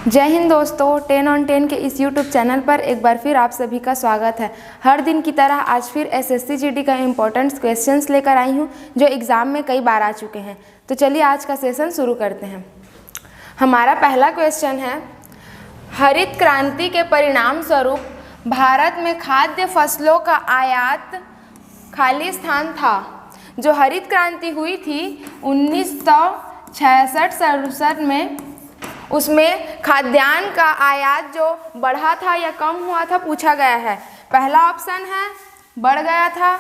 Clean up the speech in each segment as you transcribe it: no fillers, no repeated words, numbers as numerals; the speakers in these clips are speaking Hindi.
जय हिंद दोस्तों, 10 on 10 के इस YouTube चैनल पर एक बार फिर आप सभी का स्वागत है। हर दिन की तरह आज फिर SSC GD का इम्पोर्टेंट क्वेश्चंस लेकर आई हूँ जो एग्ज़ाम में कई बार आ चुके हैं। तो चलिए आज का सेशन शुरू करते हैं। हमारा पहला क्वेश्चन है, हरित क्रांति के परिणाम स्वरूप भारत में खाद्य फसलों का आयात खाली स्थान था। जो हरित क्रांति हुई थी 1966-67 में, उसमें खाद्यान्न का आयात जो बढ़ा था या कम हुआ था पूछा गया है। पहला ऑप्शन है बढ़ गया था,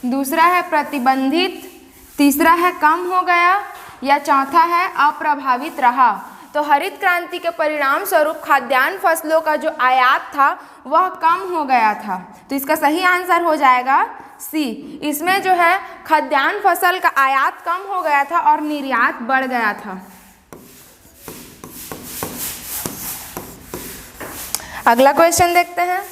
दूसरा है प्रतिबंधित, तीसरा है कम हो गया या चौथा है अप्रभावित रहा। तो हरित क्रांति के परिणाम स्वरूप खाद्यान्न फसलों का जो आयात था वह कम हो गया था। तो इसका सही आंसर हो जाएगा सी। इसमें जो है खाद्यान्न फसल का आयात कम हो गया था और निर्यात बढ़ गया था। अगला क्वेश्चन देखते हैं।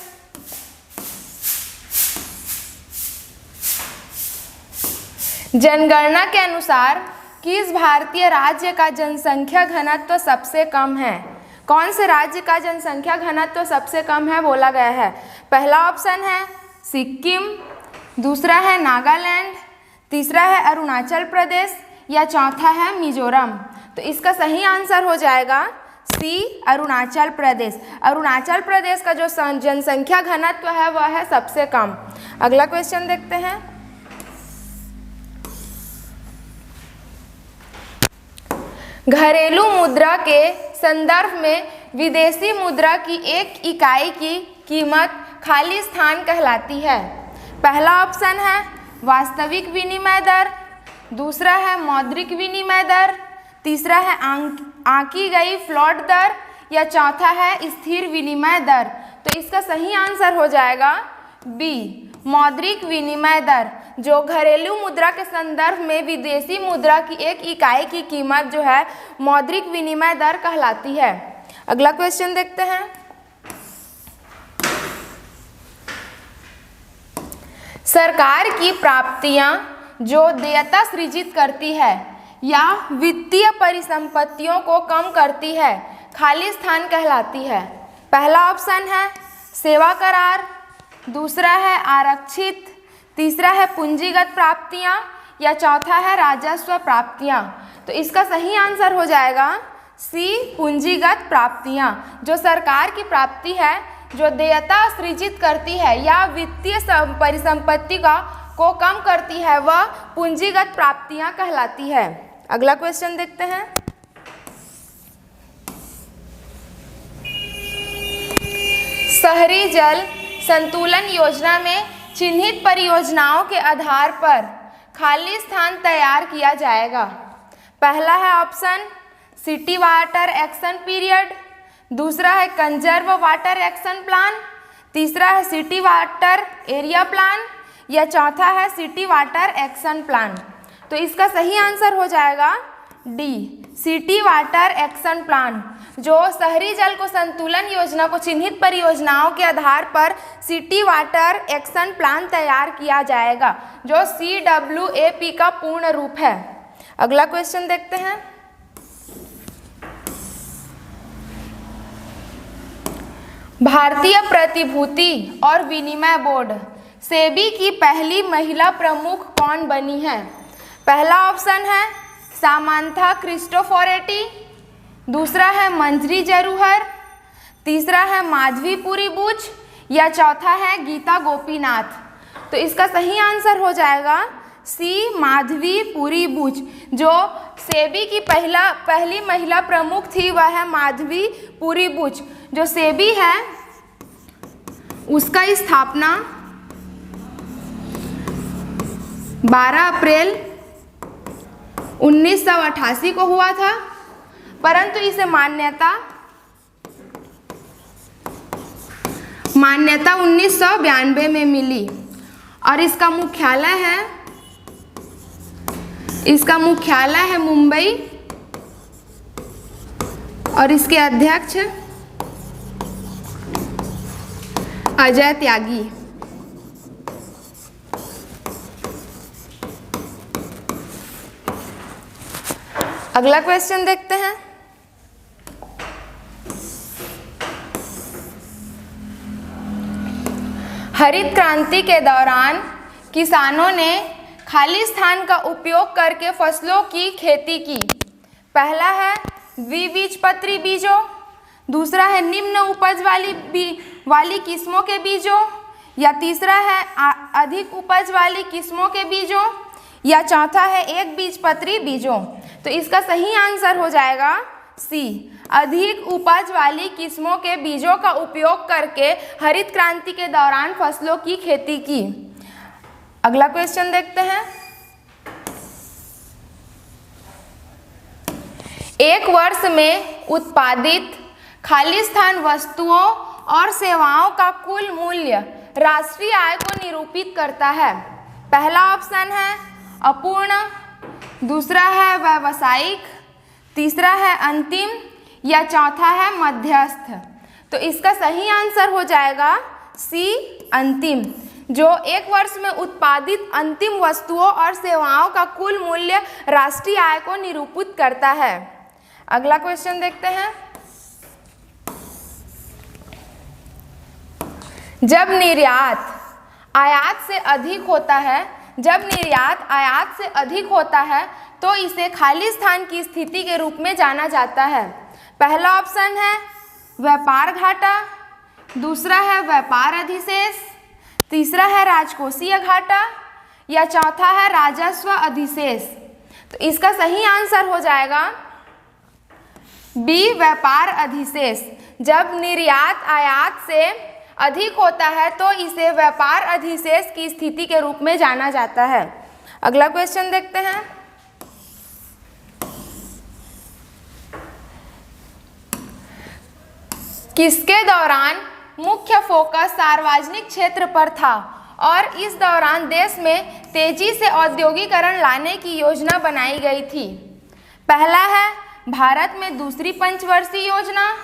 जनगणना के अनुसार किस भारतीय राज्य का जनसंख्या घनत्व सबसे कम है? कौन से राज्य का जनसंख्या घनत्व सबसे कम है बोला गया है। पहला ऑप्शन है सिक्किम, दूसरा है नागालैंड, तीसरा है अरुणाचल प्रदेश या चौथा है मिजोरम। तो इसका सही आंसर हो जाएगा सी, अरुणाचल प्रदेश। अरुणाचल प्रदेश का जो जनसंख्या घनत्व है वह है सबसे कम। अगला क्वेश्चन देखते हैं। घरेलू मुद्रा के संदर्भ में विदेशी मुद्रा की एक इकाई की कीमत खाली स्थान कहलाती है। पहला ऑप्शन है वास्तविक विनिमय दर, दूसरा है मौद्रिक विनिमय दर, तीसरा है आंकी गई फ्लोट दर या चौथा है स्थिर विनिमय दर। तो इसका सही आंसर हो जाएगा बी, मौद्रिक विनिमय दर। जो घरेलू मुद्रा के संदर्भ में विदेशी मुद्रा की एक इकाई की कीमत जो है मौद्रिक विनिमय दर कहलाती है। अगला क्वेश्चन देखते हैं। सरकार की प्राप्तियां जो देयता सृजित करती है या वित्तीय परिसंपत्तियों को कम करती है खाली स्थान कहलाती है। पहला ऑप्शन है सेवा करार, दूसरा है आरक्षित, तीसरा है पूंजीगत प्राप्तियां या चौथा है राजस्व प्राप्तियां। तो इसका सही आंसर हो जाएगा सी, पूंजीगत प्राप्तियां। जो सरकार की प्राप्ति है जो देयता सृजित करती है या वित्तीय परिसंपत्ति को कम करती है वह पूंजीगत प्राप्तियां कहलाती है। अगला क्वेश्चन देखते हैं। शहरी जल संतुलन योजना में चिन्हित परियोजनाओं के आधार पर खाली स्थान तैयार किया जाएगा। पहला है option city water action period, दूसरा है कंजर्व वाटर एक्शन प्लान, तीसरा है सिटी वाटर एरिया प्लान या चौथा है सिटी वाटर एक्शन प्लान। तो इसका सही आंसर हो जाएगा D, city water action plan. जो शहरी जल को संतुलन योजना को चिन्हित परियोजनाओं के आधार पर सिटी वाटर एक्शन प्लान तैयार किया जाएगा, जो CWAP का पूर्ण रूप है। अगला क्वेश्चन देखते हैं। भारतीय प्रतिभूति और विनिमय बोर्ड सेबी की पहली महिला प्रमुख कौन बनी है? पहला ऑप्शन है सामांथा क्रिस्टोफोरेटी, दूसरा है मंजरी जरूहर, तीसरा है माधवी पुरी बुच या चौथा है गीता गोपीनाथ। तो इसका सही आंसर हो जाएगा सी, माधवी पुरी बुच। जो सेबी की पहली महिला प्रमुख थी वह है माधवी पुरी बुच। जो सेबी है उसका स्थापना 12 अप्रैल 1988 को हुआ था, परंतु इसे मान्यता 1992 में मिली और इसका मुख्यालय है मुंबई और इसके अध्यक्ष अजय त्यागी। अगला क्वेश्चन देखते हैं। हरित क्रांति के दौरान किसानों ने खाली स्थान का उपयोग करके फसलों की खेती की। पहला है द्विबीजपत्री बीजों, दूसरा है निम्न उपज वाली किस्मों के बीजों, या तीसरा है अधिक उपज वाली किस्मों के बीजों, या चौथा है एक बीजपत्री बीजों। तो इसका सही आंसर हो जाएगा सी, अधिक उपज वाली किस्मों के बीजों का उपयोग करके हरित क्रांति के दौरान फसलों की खेती की। अगला क्वेश्चन देखते हैं। एक वर्ष में उत्पादित खाली स्थान वस्तुओं और सेवाओं का कुल मूल्य राष्ट्रीय आय को निरूपित करता है। पहला ऑप्शन है अपूर्ण, दूसरा है व्यावसायिक, तीसरा है अंतिम, या चौथा है मध्यस्थ। तो इसका सही आंसर हो जाएगा सी, अंतिम, जो एक वर्ष में उत्पादित अंतिम वस्तुओं और सेवाओं का कुल मूल्य राष्ट्रीय आय को निरूपित करता है। अगला क्वेश्चन देखते हैं। जब निर्यात आयात से अधिक होता है, तो इसे खाली स्थान की स्थिति के रूप में जाना जाता है। पहला ऑप्शन है व्यापार घाटा, दूसरा है व्यापार अधिशेष, तीसरा है राजकोषीय घाटा, या चौथा है राजस्व अधिशेष। तो इसका सही आंसर हो जाएगा बी, व्यापार अधिशेष। जब निर्यात आयात से अधिक होता है तो इसे व्यापार अधिशेष की स्थिति के रूप में जाना जाता है। अगला क्वेश्चन देखते हैं। किसके दौरान मुख्य फोकस सार्वजनिक क्षेत्र पर था और इस दौरान देश में तेजी से औद्योगिकरण लाने की योजना बनाई गई थी? पहला है भारत में दूसरी पंचवर्षीय योजना,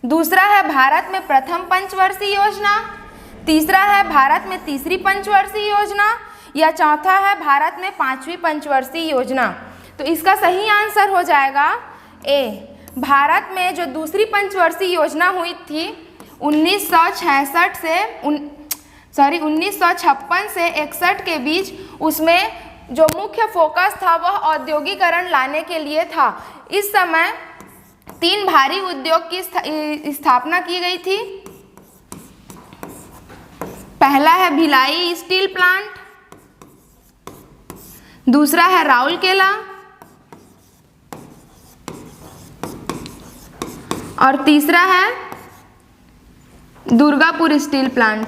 दूसरा है भारत में प्रथम पंचवर्षीय योजना, तीसरा है भारत में तीसरी पंचवर्षीय योजना, या चौथा है भारत में पांचवी पंचवर्षीय योजना। तो इसका सही आंसर हो जाएगा ए, भारत में जो दूसरी पंचवर्षीय योजना हुई थी 1956 से 61 के बीच, उसमें जो मुख्य फोकस था वह औद्योगिकरण लाने के लिए था। इस समय 3 भारी उद्योग की स्थापना की गई थी। पहला है भिलाई स्टील प्लांट, दूसरा है राउरकेला और तीसरा है दुर्गापुर स्टील प्लांट।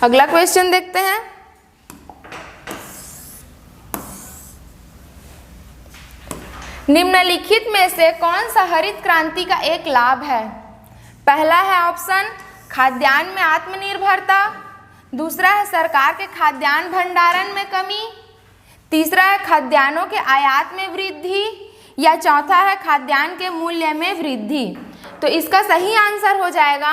अगला क्वेश्चन देखते हैं। निम्नलिखित में से कौन सा हरित क्रांति का एक लाभ है? पहला है ऑप्शन खाद्यान्न में आत्मनिर्भरता, दूसरा है सरकार के खाद्यान्न भंडारण में कमी, तीसरा है खाद्यान्नों के आयात में वृद्धि, या चौथा है खाद्यान्न के मूल्य में वृद्धि। तो इसका सही आंसर हो जाएगा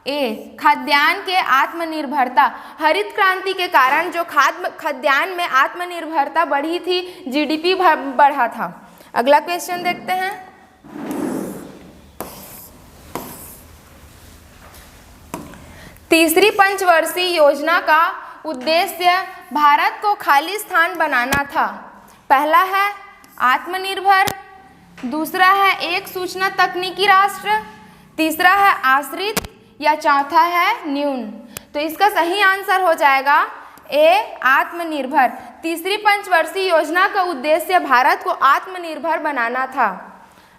ए, खाद्यान्न के आत्मनिर्भरता। हरित क्रांति के कारण जो खाद्यान्न में आत्मनिर्भरता बढ़ी थी, जीडीपी बढ़ा था। अगला क्वेश्चन देखते हैं। तीसरी पंचवर्षीय योजना का उद्देश्य भारत को खाली स्थान बनाना था। पहला है आत्मनिर्भर, दूसरा है एक सूचना तकनीकी राष्ट्र, तीसरा है आश्रित, या चौथा है न्यून। तो इसका सही आंसर हो जाएगा ए, आत्मनिर्भर। तीसरी पंचवर्षीय योजना का उद्देश्य भारत को आत्मनिर्भर बनाना था।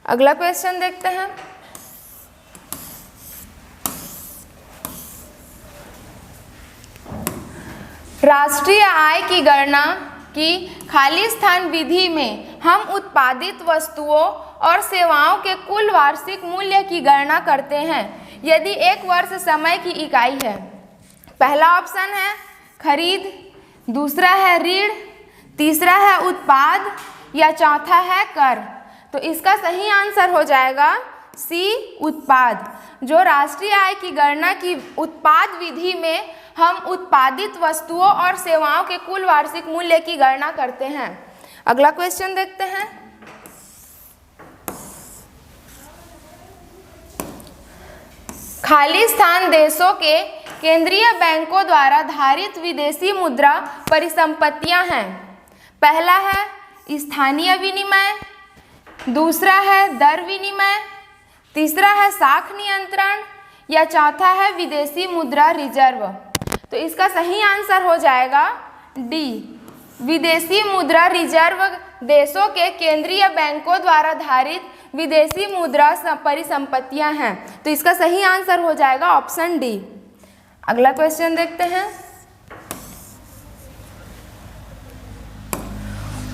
अगला क्वेश्चन देखते हैं। राष्ट्रीय आय की गणना की खाली स्थान विधि में हम उत्पादित वस्तुओं और सेवाओं के कुल वार्षिक मूल्य की गणना करते हैं यदि एक वर्ष समय की इकाई है। पहला ऑप्शन है खरीद, दूसरा है ऋण, तीसरा है उत्पाद, या चौथा है कर। तो इसका सही आंसर हो जाएगा सी, उत्पाद। जो राष्ट्रीय आय की गणना की उत्पाद विधि में हम उत्पादित वस्तुओं और सेवाओं के कुल वार्षिक मूल्य की गणना करते हैं। अगला क्वेश्चन देखते हैं। खाली स्थान देशों के केंद्रीय बैंकों द्वारा धारित विदेशी मुद्रा परिसंपत्तियां हैं। पहला है स्थानीय विनिमय, दूसरा है दर विनिमय, तीसरा है साख नियंत्रण या चौथा है विदेशी मुद्रा रिजर्व। तो इसका सही आंसर हो जाएगा डी, विदेशी मुद्रा रिजर्व देशों के केंद्रीय बैंकों द्वारा धारित विदेशी मुद्रा परिसंपत्तियां हैं। तो इसका सही आंसर हो जाएगा ऑप्शन डी। अगला क्वेश्चन देखते हैं।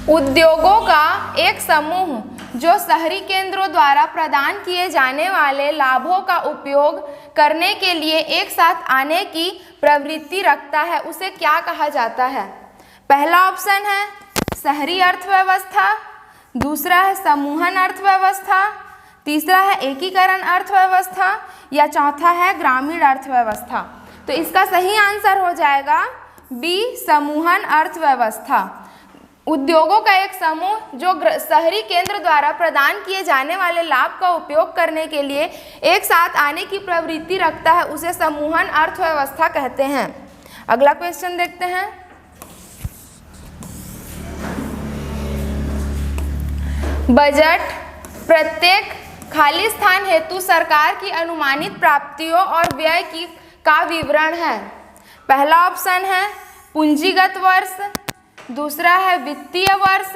उद्योगों का एक समूह जो शहरी केंद्रों द्वारा प्रदान किए जाने वाले लाभों का उपयोग करने के लिए एक साथ आने की प्रवृत्ति रखता है, उसे क्या कहा जाता है? पहला ऑप्शन है शहरी अर्थव्यवस्था, दूसरा है समूहन अर्थव्यवस्था, तीसरा है एकीकरण अर्थव्यवस्था या चौथा है ग्रामीण अर्थव्यवस्था। तो इसका सही आंसर हो जाएगा बी, समूहन अर्थव्यवस्था। उद्योगों का एक समूह जो शहरी केंद्र द्वारा प्रदान किए जाने वाले लाभ का उपयोग करने के लिए एक साथ आने की प्रवृत्ति रखता है, उसे समूहन अर्थव्यवस्था कहते हैं। अगला क्वेश्चन देखते हैं। बजट प्रत्येक खाली स्थान हेतु सरकार की अनुमानित प्राप्तियों और व्यय का विवरण है। पहला ऑप्शन है पूंजीगत वर्ष, दूसरा है वित्तीय वर्ष,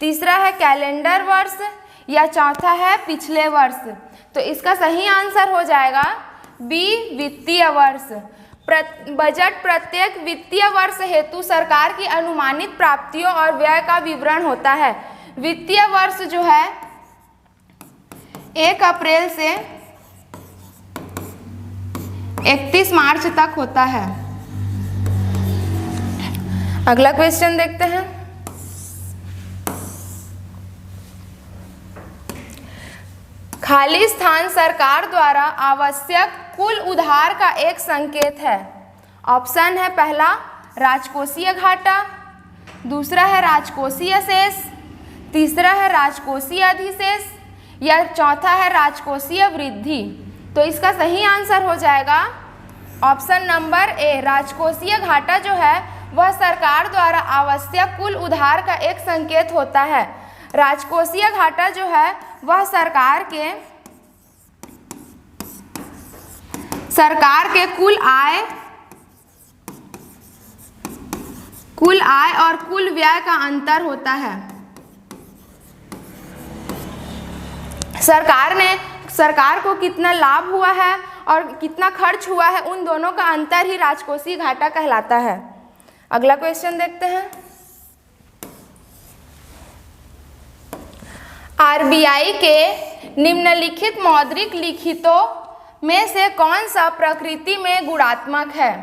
तीसरा है कैलेंडर वर्ष या चौथा है पिछले वर्ष। तो इसका सही आंसर हो जाएगा बी, वित्तीय वर्ष। बजट प्रत्येक वित्तीय वर्ष हेतु सरकार की अनुमानित प्राप्तियों और व्यय का विवरण होता है। वित्तीय वर्ष जो है 1 अप्रैल से 31 मार्च तक होता है। अगला क्वेश्चन देखते हैं। खाली स्थान सरकार द्वारा आवश्यक कुल उधार का एक संकेत है। ऑप्शन है पहला राजकोषीय घाटा, दूसरा है राजकोषीय शेष, तीसरा है राजकोषीय अधिशेष या चौथा है राजकोषीय वृद्धि। तो इसका सही आंसर हो जाएगा ऑप्शन नंबर ए, राजकोषीय घाटा जो है वह सरकार द्वारा आवश्यक कुल उधार का एक संकेत होता है। राजकोषीय घाटा जो है वह सरकार के कुल आय और कुल व्यय का अंतर होता है। सरकार को कितना लाभ हुआ है और कितना खर्च हुआ है, उन दोनों का अंतर ही राजकोषीय घाटा कहलाता है। अगला क्वेश्चन देखते हैं। आरबीआई के निम्नलिखित मौद्रिक लिखितों में से कौन सा प्रकृति में गुणात्मक है?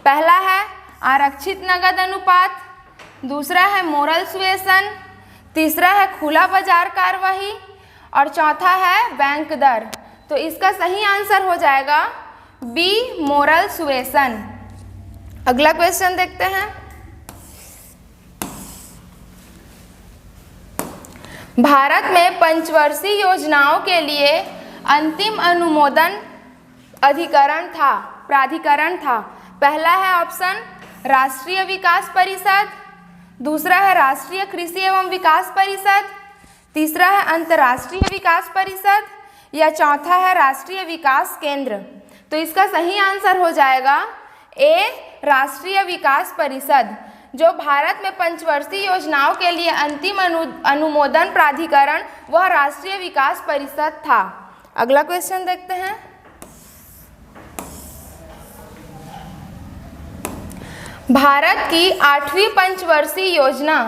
पहला है आरक्षित नगद अनुपात, दूसरा है मोरल सुएशन, तीसरा है खुला बाजार कार्यवाही और चौथा है बैंक दर। तो इसका सही आंसर हो जाएगा बी, मोरल सुएशन। अगला क्वेश्चन देखते हैं। भारत में पंचवर्षीय योजनाओं के लिए अंतिम अनुमोदन प्राधिकरण था। पहला है ऑप्शन राष्ट्रीय विकास परिषद, दूसरा है राष्ट्रीय कृषि एवं विकास परिषद, तीसरा है अंतर्राष्ट्रीय विकास परिषद या चौथा है राष्ट्रीय विकास केंद्र। तो इसका सही आंसर हो जाएगा ए, राष्ट्रीय विकास परिषद। जो भारत में पंचवर्षीय योजनाओं के लिए अंतिम अनुमोदन प्राधिकरण वह राष्ट्रीय विकास परिषद था। अगला क्वेश्चन देखते हैं। भारत की 8वीं पंचवर्षीय योजना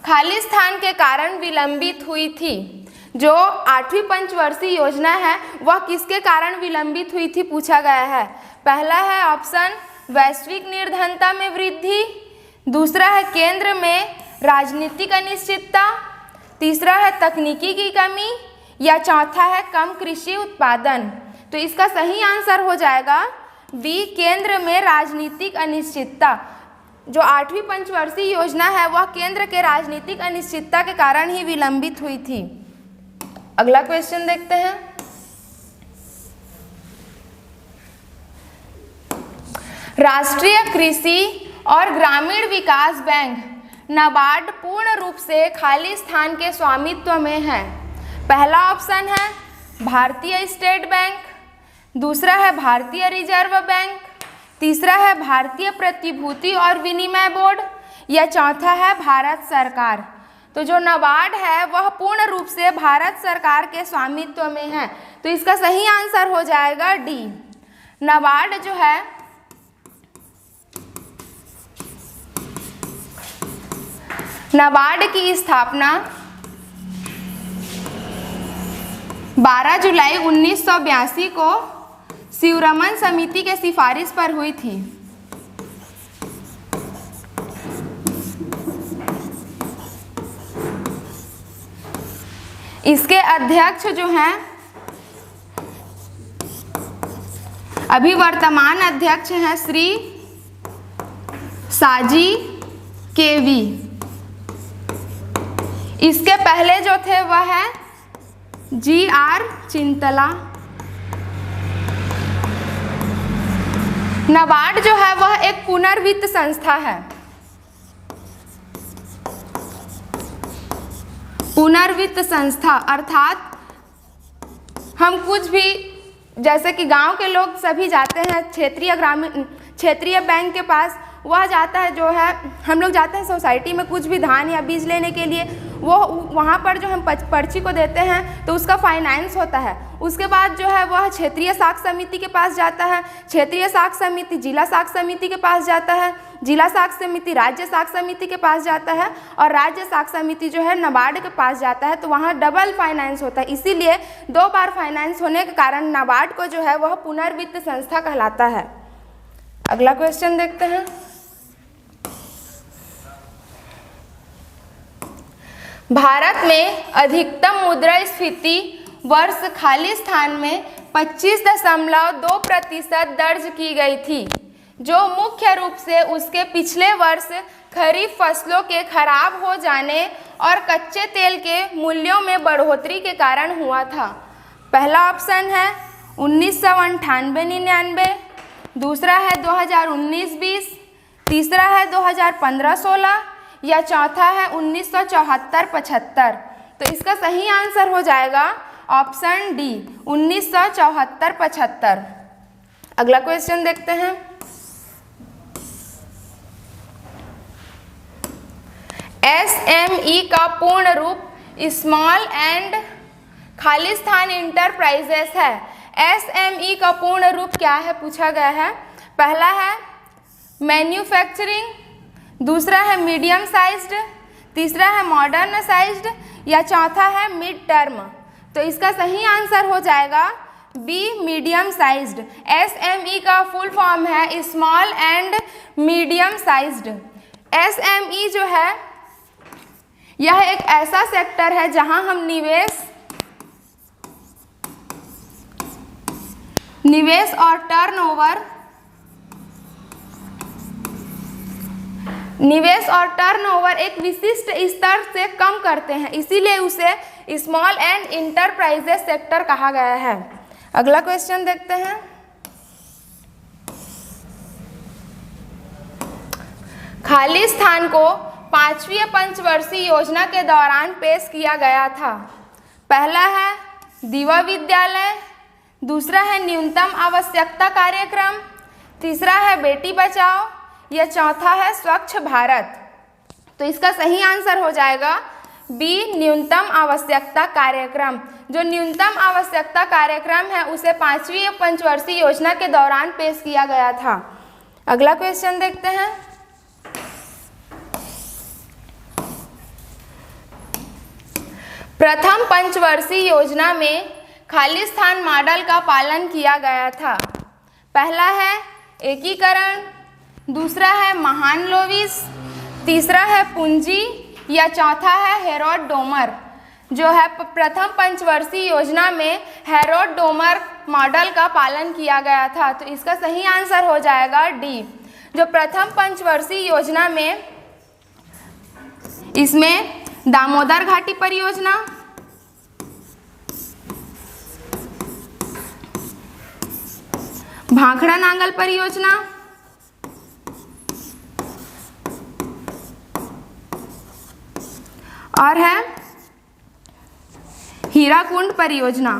खाली स्थान के कारण विलंबित हुई थी। जो 8वीं पंचवर्षीय योजना है वह किसके कारण विलंबित हुई थी पूछा गया है। पहला है ऑप्शन वैश्विक निर्धनता में वृद्धि, दूसरा है केंद्र में राजनीतिक अनिश्चितता, तीसरा है तकनीकी की कमी या चौथा है कम कृषि उत्पादन। तो इसका सही आंसर हो जाएगा बी, केंद्र में राजनीतिक अनिश्चितता। जो 8वीं पंचवर्षीय योजना है वह केंद्र के राजनीतिक अनिश्चितता के कारण ही विलंबित हुई थी। अगला क्वेश्चन देखते हैं। राष्ट्रीय कृषि और ग्रामीण विकास बैंक नाबार्ड पूर्ण रूप से खाली स्थान के स्वामित्व में है। पहला ऑप्शन है भारतीय स्टेट बैंक, दूसरा है भारतीय रिजर्व बैंक, तीसरा है भारतीय प्रतिभूति और विनिमय बोर्ड, या चौथा है भारत सरकार। तो जो नाबार्ड है वह पूर्ण रूप से भारत सरकार के स्वामित्व में है, तो इसका सही आंसर हो जाएगा डी। नाबार्ड जो है नाबार्ड की स्थापना 12 जुलाई 1982 को शिवरमन समिति के सिफारिश पर हुई थी। इसके अध्यक्ष जो हैं अभी वर्तमान अध्यक्ष हैं श्री साजी केवी। इसके पहले जो थे वह है जी.आर. चिंतला। नाबार्ड जो है वह एक पुनर्वित्त संस्था है। पुनर्वित्त संस्था अर्थात हम कुछ भी, जैसे कि गांव के लोग सभी जाते हैं क्षेत्रीय बैंक के पास, वह जाता है जो है, हम लोग जाते हैं सोसाइटी में कुछ भी धान या बीज लेने के लिए, वो वहाँ पर जो हम पर्ची को देते हैं तो उसका फाइनेंस होता है। उसके बाद जो है वह क्षेत्रीय साख समिति के पास जाता है, क्षेत्रीय साख समिति जिला साख समिति के पास जाता है, जिला साख समिति राज्य साख समिति के पास जाता है, और राज्य साख समिति जो है नाबार्ड के पास जाता है। तो वहाँ डबल फाइनेंस होता है, इसीलिए 2 बार फाइनेंस होने के कारण नाबार्ड को जो है वह पुनर्वित्त संस्था कहलाता है। अगला क्वेश्चन देखते हैं। भारत में अधिकतम मुद्रास्फीति वर्ष खाली स्थान में 25.2% दर्ज की गई थी, जो मुख्य रूप से उसके पिछले वर्ष खरीफ फसलों के खराब हो जाने और कच्चे तेल के मूल्यों में बढ़ोतरी के कारण हुआ था। पहला ऑप्शन है 1998-99, दूसरा है 2019-20, तीसरा है 2015-16, या चौथा है 1974-75। तो इसका सही आंसर हो जाएगा ऑप्शन डी 1974-75। अगला क्वेश्चन देखते हैं। SME का पूर्ण रूप स्मॉल एंड खालिस्तान इंटरप्राइजेस है। SME का पूर्ण रूप क्या है पूछा गया है। पहला है मैन्युफैक्चरिंग, दूसरा है मीडियम साइज्ड, तीसरा है मॉडर्न साइज्ड, या चौथा है मिड टर्म। तो इसका सही आंसर हो जाएगा बी मीडियम साइज्ड। SME का फुल फॉर्म है small and medium sized. SME जो है यह एक ऐसा सेक्टर है जहां हम निवेश और टर्नओवर एक विशिष्ट स्तर से कम करते हैं, इसीलिए उसे स्मॉल एंड इंटरप्राइजेस सेक्टर कहा गया है। अगला क्वेश्चन देखते हैं। खाली स्थान को 5वीं पंचवर्षीय योजना के दौरान पेश किया गया था। पहला है दिवा विद्यालय, दूसरा है न्यूनतम आवश्यकता कार्यक्रम, तीसरा है बेटी बचाओ, या चौथा है स्वच्छ भारत। तो इसका सही आंसर हो जाएगा बी न्यूनतम आवश्यकता कार्यक्रम। जो न्यूनतम आवश्यकता कार्यक्रम है उसे 5वीं पंचवर्षीय योजना के दौरान पेश किया गया था। अगला क्वेश्चन देखते हैं। प्रथम पंचवर्षीय योजना में खालिस्तान मॉडल का पालन किया गया था। पहला है एकीकरण, दूसरा है महान लोविस, तीसरा है पूंजी, या चौथा है हेरोड डोमर। जो है प्रथम पंचवर्षीय योजना में हेरोड डोमर मॉडल का पालन किया गया था। तो इसका सही आंसर हो जाएगा डी। जो प्रथम पंचवर्षीय योजना में इसमें दामोदर घाटी परियोजना, भाखड़ा नांगल परियोजना, और है हीराकुंड परियोजना।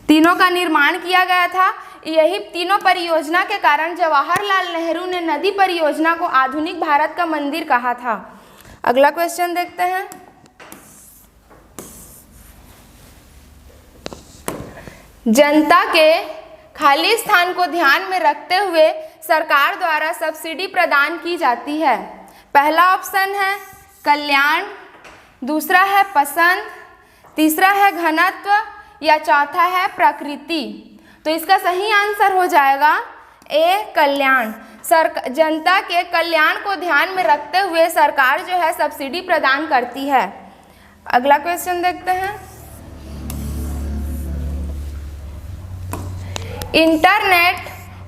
तीनों का निर्माण किया गया था। यही तीनों परियोजना के कारण जवाहरलाल नेहरू ने नदी परियोजना को आधुनिक भारत का मंदिर कहा था। अगला क्वेश्चन देखते हैं। जनता के खाली स्थान को ध्यान में रखते हुए सरकार द्वारा सब्सिडी प्रदान की जाती है। पहला ऑप्शन है कल्याण, दूसरा है पसंद, तीसरा है घनत्व या चौथा है प्रकृति। तो इसका सही आंसर हो जाएगा ए कल्याण। जनता के कल्याण को ध्यान में रखते हुए सरकार जो है सब्सिडी प्रदान करती है। अगला क्वेश्चन देखते हैं। इंटरनेट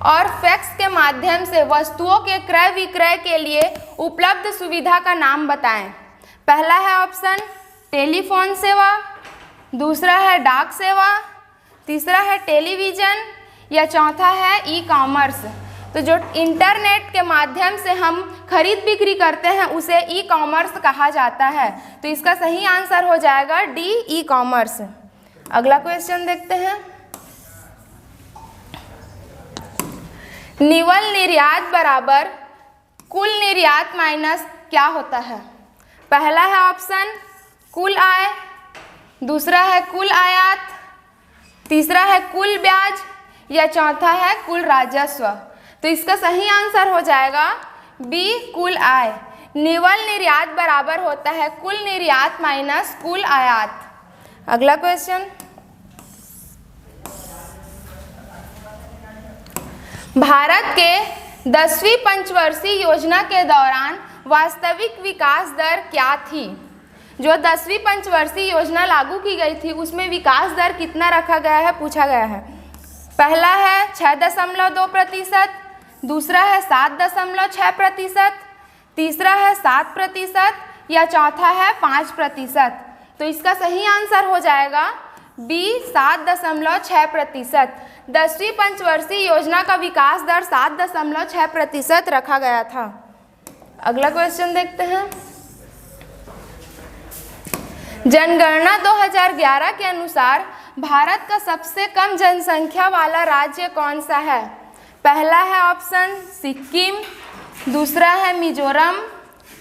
और फैक्स के माध्यम से वस्तुओं के क्रय विक्रय के लिए उपलब्ध सुविधा का नाम बताएं। पहला है ऑप्शन टेलीफोन सेवा, दूसरा है डाक सेवा, तीसरा है टेलीविज़न या चौथा है ई कॉमर्स। तो जो इंटरनेट के माध्यम से हम खरीद बिक्री करते हैं उसे ई कॉमर्स कहा जाता है। तो इसका सही आंसर हो जाएगा डी ई कॉमर्स। अगला क्वेश्चन देखते हैं। निवल निर्यात बराबर कुल निर्यात माइनस क्या होता है। पहला है ऑप्शन कुल आय, दूसरा है कुल आयात, तीसरा है कुल ब्याज या चौथा है कुल राजस्व। तो इसका सही आंसर हो जाएगा बी कुल आय। निवल निर्यात बराबर होता है कुल निर्यात माइनस कुल आयात। अगला क्वेश्चन। भारत के 10वीं पंचवर्षीय योजना के दौरान वास्तविक विकास दर क्या थी। जो 10वीं पंचवर्षीय योजना लागू की गई थी उसमें विकास दर कितना रखा गया है पूछा गया है। पहला है 6.2%, दूसरा है 7.6%, तीसरा है 7% या चौथा है 5%। तो इसका सही आंसर हो जाएगा बी 7.6%। 10वीं पंचवर्षीय योजना का विकास दर 7.6% रखा गया था। अगला क्वेश्चन देखते हैं। जनगणना 2011 के अनुसार भारत का सबसे कम जनसंख्या वाला राज्य कौन सा है। पहला है ऑप्शन सिक्किम, दूसरा है मिजोरम,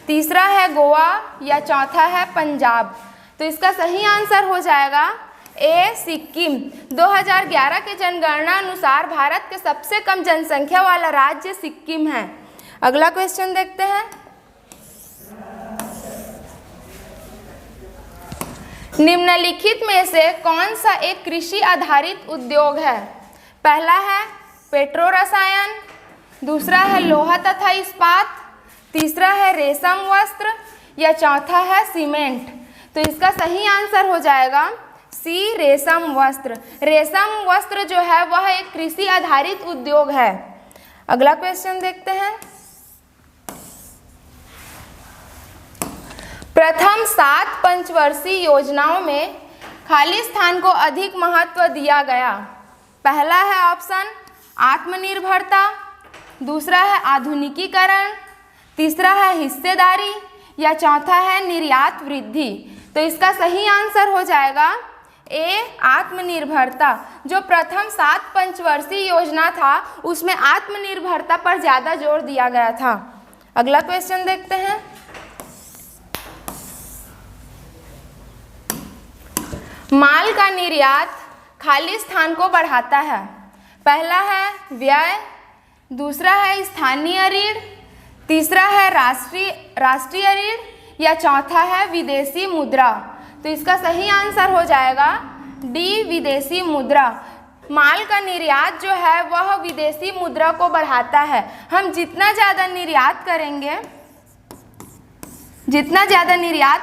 तीसरा है गोवा या चौथा है पंजाब। तो इसका सही आंसर हो जाएगा ए सिक्किम। 2011 के जनगणना अनुसार भारत के सबसे कम जनसंख्या वाला राज्य सिक्किम है। अगला क्वेश्चन देखते हैं। निम्नलिखित में से कौन सा एक कृषि आधारित उद्योग है। पहला है पेट्रो रसायन, दूसरा है लोहा तथा इस्पात, तीसरा है रेशम वस्त्र या चौथा है सीमेंट। तो इसका सही आंसर हो जाएगा सी रेशम वस्त्र। रेशम वस्त्र जो है वह एक कृषि आधारित उद्योग है। अगला क्वेश्चन देखते हैं। प्रथम 7 पंचवर्षीय योजनाओं में खाली स्थान को अधिक महत्व दिया गया। पहला है ऑप्शन आत्मनिर्भरता, दूसरा है आधुनिकीकरण, तीसरा है हिस्सेदारी या चौथा है निर्यात वृद्धि। तो इसका सही आंसर हो जाएगा ए आत्मनिर्भरता। जो प्रथम 7 पंचवर्षीय योजना था उसमें आत्मनिर्भरता पर ज़्यादा जोर दिया गया था। अगला क्वेश्चन देखते हैं। माल का निर्यात खाली स्थान को बढ़ाता है। पहला है व्यय, दूसरा है स्थानीय ऋण, तीसरा है राष्ट्रीय ऋण या चौथा है विदेशी मुद्रा। तो इसका सही आंसर हो जाएगा डी विदेशी मुद्रा। माल का निर्यात जो है वह विदेशी मुद्रा को बढ़ाता है। हम जितना ज़्यादा निर्यात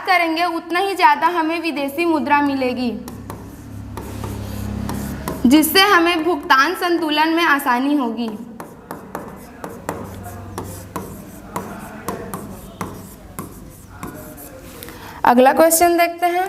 करेंगे उतना ही ज़्यादा हमें विदेशी मुद्रा मिलेगी, जिससे हमें भुगतान संतुलन में आसानी होगी। अगला क्वेश्चन देखते हैं।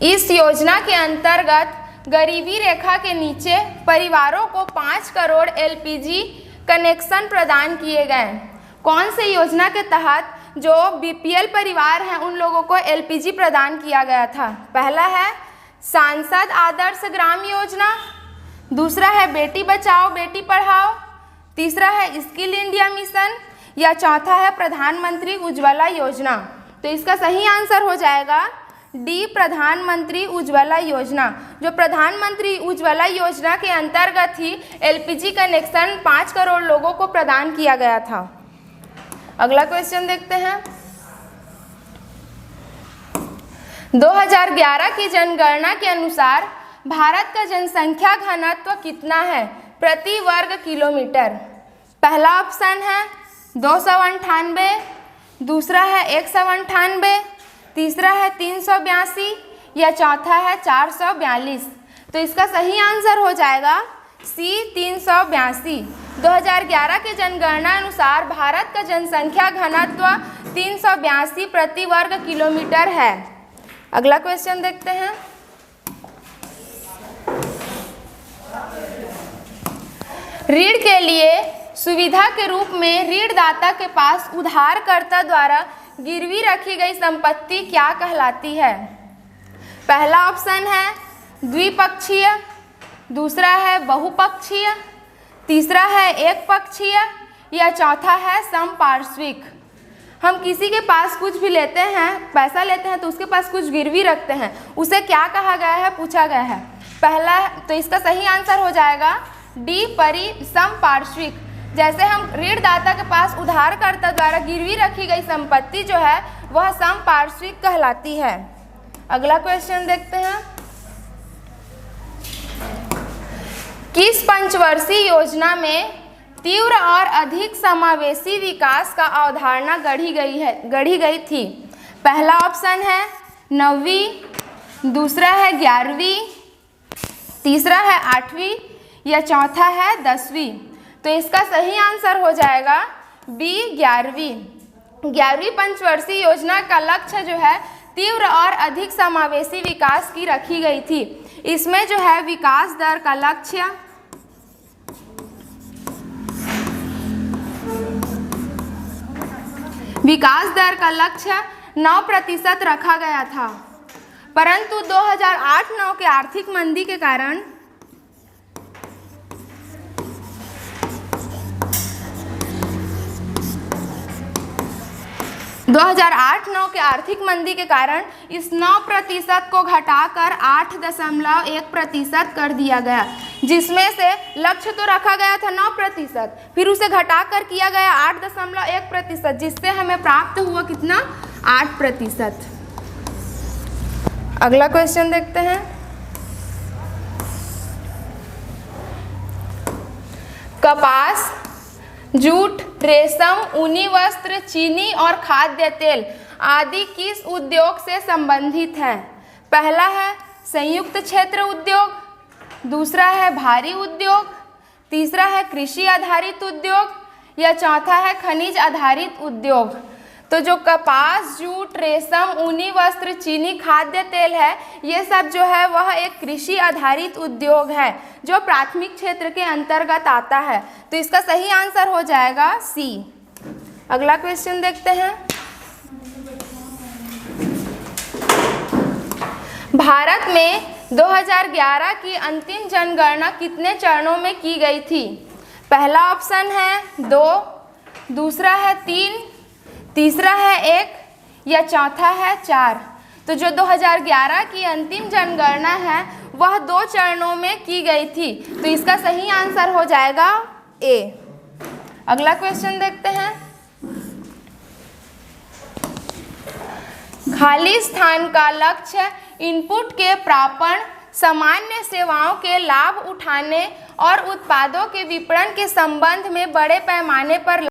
इस योजना के अंतर्गत गरीबी रेखा के नीचे परिवारों को 5 करोड़ एलपीजी कनेक्शन प्रदान किए गए। कौन से योजना के तहत जो बीपीएल परिवार हैं उन लोगों को एलपीजी प्रदान किया गया था? पहला है सांसद आदर्श ग्राम योजना, दूसरा है बेटी बचाओ बेटी पढ़ाओ, तीसरा है स्किल इंडिया मिशन, या चौथा है प्रधानमंत्री उज्ज्वला योजना। तो इसका सही आंसर हो जाएगा डी, प्रधानमंत्री उज्ज्वला योजना। जो प्रधानमंत्री उज्ज्वला योजना के अंतर्गत ही एलपीजी कनेक्शन 5 करोड़ लोगों को प्रदान किया गया था। अगला क्वेश्चन देखते हैं। 2011 की जनगणना के अनुसार भारत का जनसंख्या घनत्व कितना है प्रति वर्ग किलोमीटर? पहला ऑप्शन है 298, दूसरा है 198, तीसरा है 382 या चौथा है 442। तो इसका सही आंसर हो जाएगा सी, 382। 2011 के जनगणना अनुसार भारत का जनसंख्या घनत्व 382 प्रति वर्ग किलोमीटर है। अगला क्वेश्चन देखते हैं। ऋण के लिए सुविधा के रूप में ऋणदाता के पास उधारकर्ता द्वारा गिरवी रखी गई संपत्ति क्या कहलाती है? पहला ऑप्शन है द्विपक्षीय, दूसरा है बहुपक्षीय, तीसरा है एक पक्षीय या चौथा है समपार्श्विक। हम किसी के पास कुछ भी लेते हैं, पैसा लेते हैं तो उसके पास कुछ गिरवी रखते हैं, उसे क्या कहा गया है, पूछा गया है। पहला, तो इसका सही आंसर हो जाएगा डी, समपार्श्विक। जैसे हम ऋणदाता के पास उधारकर्ता द्वारा गिरवी रखी गई संपत्ति जो है वह समपार्श्विक कहलाती है। अगला क्वेश्चन देखते हैं। किस पंचवर्षीय योजना में तीव्र और अधिक समावेशी विकास का अवधारणा गढ़ी गई थी? पहला ऑप्शन है 9वीं, दूसरा है 11वीं, तीसरा है 8वीं या चौथा है 10वीं। तो इसका सही आंसर हो जाएगा बी, 11वीं। 11वीं पंचवर्षीय योजना का लक्ष्य जो है तीव्र और अधिक समावेशी विकास की रखी गई थी। इसमें जो है विकास दर का लक्ष्य 9% रखा गया था, परंतु 2008-9 के आर्थिक मंदी के कारण 2008-9 के आर्थिक मंदी के कारण इस 9% को घटाकर 8.1% कर दिया गया, जिसमें से लक्ष्य तो रखा गया था 9%, फिर उसे घटाकर किया गया 8.1%, जिससे हमें प्राप्त हुआ कितना, 8%। अगला क्वेश्चन देखते हैं। कपास, जूट, रेशम, ऊनी वस्त्र, चीनी और खाद्य तेल आदि किस उद्योग से संबंधित है? पहला है संयुक्त क्षेत्र उद्योग, दूसरा है भारी उद्योग, तीसरा है कृषि आधारित उद्योग या चौथा है खनिज आधारित उद्योग। तो जो कपास, जूट, रेशम, ऊनी वस्त्र, चीनी, खाद्य तेल है, ये सब जो है वह एक कृषि आधारित उद्योग है जो प्राथमिक क्षेत्र के अंतर्गत आता है। तो इसका सही आंसर हो जाएगा सी। अगला क्वेश्चन देखते हैं। भारत में 2011 की अंतिम जनगणना कितने चरणों में की गई थी? पहला ऑप्शन है 2, दूसरा है 3, तीसरा है 1 या चौथा है 4। तो जो 2011 की अंतिम जनगणना है वह 2 चरणों में की गई थी, तो इसका सही आंसर हो जाएगा ए। अगला क्वेश्चन देखते हैं। खाली स्थान का लक्ष्य इनपुट के प्रापण, सामान्य सेवाओं के लाभ उठाने और उत्पादों के विपणन के संबंध में बड़े पैमाने पर